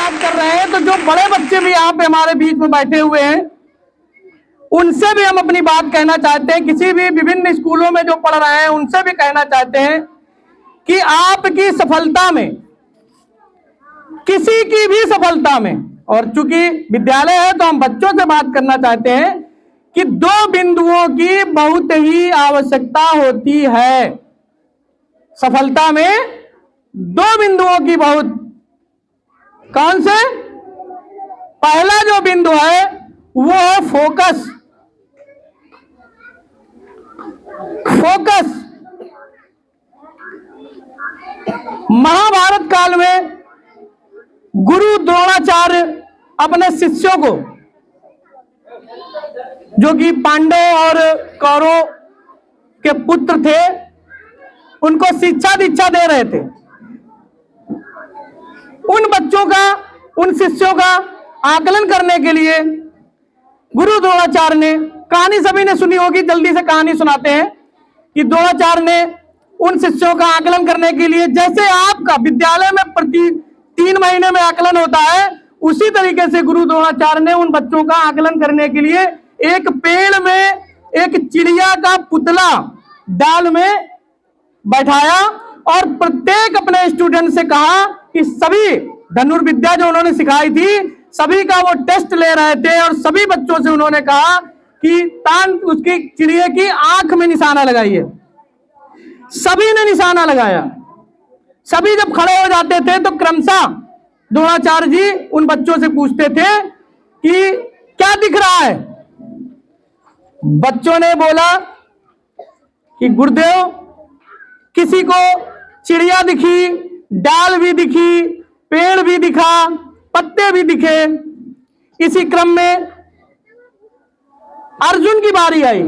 बात कर रहे हैं तो जो बड़े बच्चे भी यहाँ पे हमारे बीच में बैठे हुए हैं उनसे भी हम अपनी बात कहना चाहते हैं। किसी भी विभिन्न स्कूलों में जो पढ़ रहे हैं उनसे भी कहना चाहते हैं कि आपकी सफलता में, किसी की भी सफलता में, और चूंकि विद्यालय है तो हम बच्चों से बात करना चाहते हैं कि 2 बिंदुओं की बहुत ही आवश्यकता होती है। सफलता में 2 बिंदुओं की बहुत, कौन से? पहला जो बिंदु है वो है फोकस। फोकस। महाभारत काल में गुरु द्रोणाचार्य अपने शिष्यों को, जो कि पांडव और कौरव के पुत्र थे, उनको शिक्षा दीक्षा दे रहे थे। उन बच्चों का, उन शिष्यों का आकलन करने के लिए गुरु द्रोणाचार्य ने, कहानी सभी ने सुनी होगी, जल्दी से कहानी सुनाते हैं कि द्रोणाचार्य ने उन शिष्यों का आकलन करने के लिए, जैसे आपका विद्यालय में प्रति 3 महीने में आकलन होता है, उसी तरीके से गुरु द्रोणाचार्य ने उन बच्चों का आकलन करने के लिए एक पेड़ में एक चिड़िया का पुतला डाल में बैठाया और प्रत्येक अपने स्टूडेंट से कहा कि सभी धनुर्विद्या जो उन्होंने सिखाई थी सभी का वो टेस्ट ले रहे थे, और सभी बच्चों से उन्होंने कहा कि तान उसकी चिड़िया की आंख में निशाना लगाइए। सभी ने निशाना लगाया। सभी जब खड़े हो जाते थे तो क्रमशः द्रोणाचार्य जी उन बच्चों से पूछते थे कि क्या दिख रहा है? बच्चों ने बोला कि गुरुदेव, किसी को चिड़िया दिखी, डाल भी दिखी, पेड़ भी दिखा, पत्ते भी दिखे। इसी क्रम में अर्जुन की बारी आई।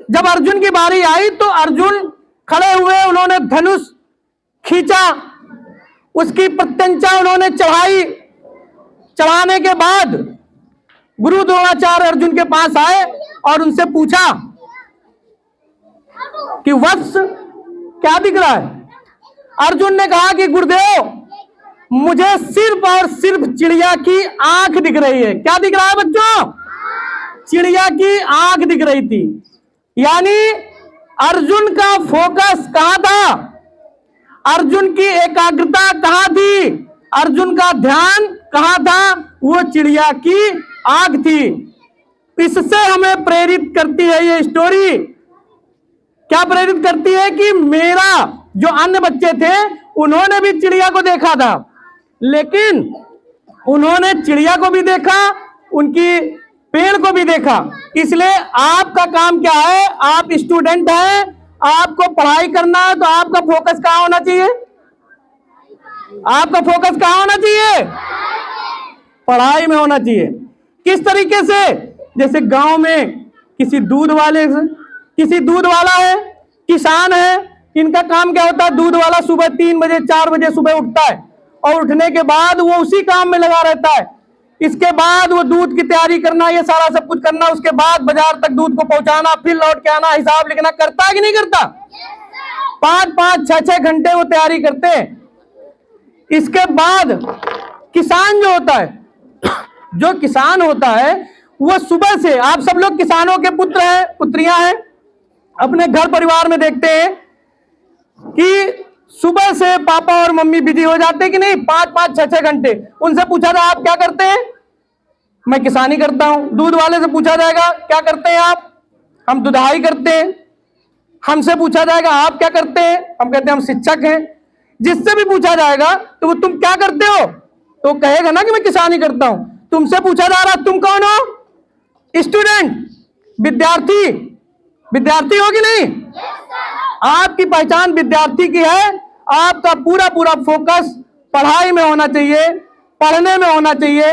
जब अर्जुन की बारी आई तो अर्जुन खड़े हुए, उन्होंने धनुष खींचा, उसकी प्रत्यंचा उन्होंने चढ़ाई। चढ़ाने के बाद गुरु द्रोणाचार्य अर्जुन के पास आए और उनसे पूछा कि वत्स, क्या दिख रहा है? अर्जुन ने कहा कि गुरुदेव, मुझे सिर्फ और सिर्फ चिड़िया की आंख दिख रही है। क्या दिख रहा है बच्चों? चिड़िया की आंख दिख रही थी। यानी अर्जुन का फोकस कहां था? अर्जुन की एकाग्रता कहां थी? अर्जुन का ध्यान कहां था? वो चिड़िया की आंख थी। इससे हमें प्रेरित करती है ये स्टोरी। क्या प्रेरित करती है? कि मेरा जो अन्य बच्चे थे उन्होंने भी चिड़िया को देखा था, लेकिन उन्होंने चिड़िया को भी देखा, उनकी पेड़ को भी देखा। इसलिए आपका काम क्या है? आप स्टूडेंट हैं, आपको पढ़ाई करना है, तो आपका फोकस कहां होना चाहिए? आपका फोकस कहां होना चाहिए? पढ़ाई में होना चाहिए। किस तरीके से? जैसे गांव में किसी दूध वाला है, किसान है, इनका काम क्या होता है? दूध वाला सुबह 3 बजे 4 बजे सुबह उठता है और उठने के बाद वो उसी काम में लगा रहता है। इसके बाद वो दूध की तैयारी करना, ये सारा सब कुछ करना, उसके बाद बाजार तक दूध को पहुंचाना, फिर लौट के आना, हिसाब लिखना, करता है कि नहीं करता? 5-5, 6-6 घंटे वो तैयारी करते हैं। इसके बाद किसान जो होता है, जो किसान होता है वो सुबह से, आप सब लोग किसानों के पुत्र हैं, पुत्रियां हैं, अपने घर परिवार में देखते हैं कि सुबह से पापा और मम्मी बिजी हो जाते हैं कि नहीं, 5-5, 6-6 घंटे। उनसे पूछा जाए आप क्या करते हैं? मैं किसानी करता हूं। दूध वाले से पूछा जाएगा क्या करते हैं आप? हम दुधाई करते हैं। हमसे पूछा जाएगा आप क्या करते हैं? हम कहते हैं हम शिक्षक हैं। जिससे भी पूछा जाएगा तो वो तुम क्या करते हो, तो कहेगा ना कि मैं किसानी करता हूं। तुमसे पूछा जा रहा तुम कौन हो? स्टूडेंट, विद्यार्थी। विद्यार्थी हो कि नहीं? आपकी पहचान विद्यार्थी की है। आपका पूरा पूरा फोकस पढ़ाई में होना चाहिए, पढ़ने में होना चाहिए।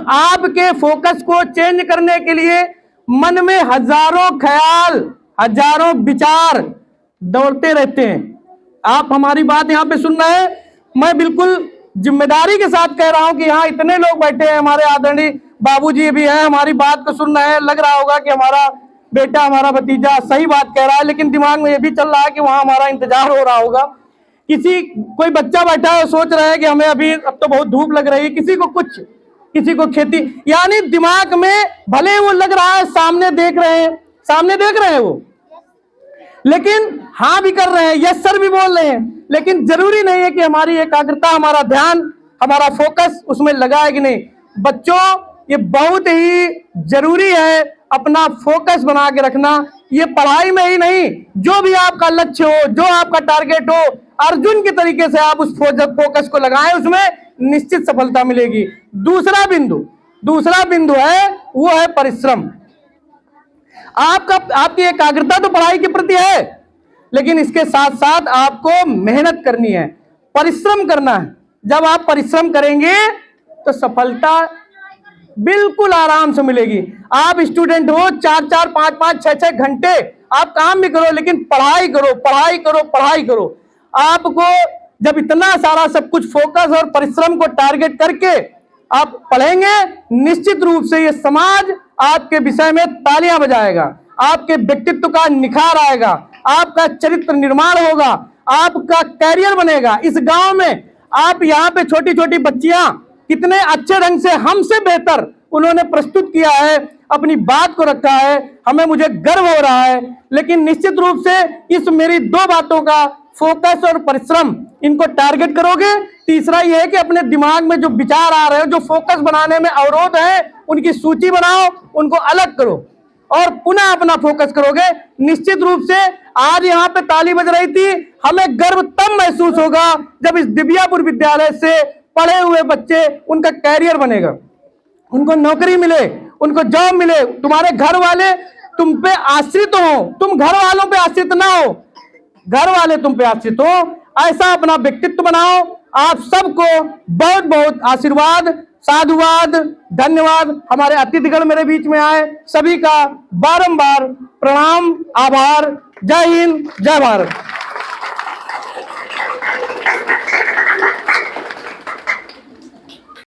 आपके फोकस को चेंज करने के लिए मन में हजारों ख्याल, हजारों विचार दौड़ते रहते हैं। आप हमारी बात यहाँ पे सुन रहे हैं, मैं बिल्कुल जिम्मेदारी के साथ कह रहा हूं कि यहाँ इतने लोग बैठे हैं, हमारे आदरणीय बाबूजी भी हैं, हमारी बात को सुन रहे हैं। लग रहा होगा कि हमारा बेटा, हमारा भतीजा सही बात कह रहा है, लेकिन दिमाग में ये भी चल रहा है कि वहां हमारा इंतजार हो रहा होगा किसी कोई बच्चा बैठा है सोच रहा है कि हमें अभी अब तो बहुत धूप लग रही है, किसी को कुछ, किसी को खेती, यानी दिमाग में भले वो लग रहा है सामने देख रहे हैं, सामने देख रहे हैं वो, लेकिन हाँ भी कर रहे हैं, यस सर भी बोल रहे हैं, लेकिन जरूरी नहीं है कि हमारी एकाग्रता, हमारा ध्यान, हमारा फोकस उसमें लगा है कि नहीं। बच्चों, ये बहुत ही जरूरी है अपना फोकस बना के रखना। ये पढ़ाई में ही नहीं, जो भी आपका लक्ष्य हो, जो आपका टारगेट हो, अर्जुन के तरीके से आप उस फोकस को लगाएं, उसमें निश्चित सफलता मिलेगी। दूसरा बिंदु है, वो है परिश्रम। आपकी एकाग्रता तो पढ़ाई के प्रति है, लेकिन इसके साथ साथ आपको मेहनत करनी है, परिश्रम करना है। जब आप परिश्रम करेंगे तो सफलता बिल्कुल आराम से मिलेगी। आप स्टूडेंट हो, 4-4, 5-5, 6-6 घंटे आप काम भी करो, लेकिन पढ़ाई करो। आपको जब इतना सारा सब कुछ फोकस और परिश्रम को टारगेट करके आप पढ़ेंगे, निश्चित रूप से ये समाज आपके विषय में तालियां बजाएगा, आपके व्यक्तित्व का निखार आएगा, आपका चरित्र निर्माण होगा, आपका कैरियर बनेगा। इस गांव में आप यहाँ पे छोटी छोटी बच्चियां कितने अच्छे ढंग से, हमसे बेहतर उन्होंने प्रस्तुत किया है, अपनी बात को रखा है, मुझे गर्व हो रहा है। लेकिन निश्चित रूप से इस मेरी 2 बातों का, फोकस और परिश्रम, इनको टारगेट करोगे। तीसरा यह है कि अपने दिमाग में जो विचार आ रहे हैं, जो फोकस बनाने में अवरोध है, उनकी सूची बनाओ, उनको अलग करो और पुनः अपना फोकस करोगे। निश्चित रूप से आज यहाँ पे ताली बज रही थी, हमें गर्व तब महसूस होगा जब इस दिव्यापुर विद्यालय से पढ़े हुए बच्चे, उनका कैरियर बनेगा, उनको नौकरी मिले, उनको जॉब मिले, तुम्हारे घर वाले तुम पे आश्रित हो, तुम घर वालों पे आश्रित ना हो, घर वाले तुम पे आश्रित हो। ऐसा अपना व्यक्तित्व बनाओ। आप सबको बहुत बहुत आशीर्वाद, साधुवाद, धन्यवाद। हमारे अतिथिगण मेरे बीच में आए, सभी का बारंबार प्रणाम, आभार। जय हिंद, जय भारत।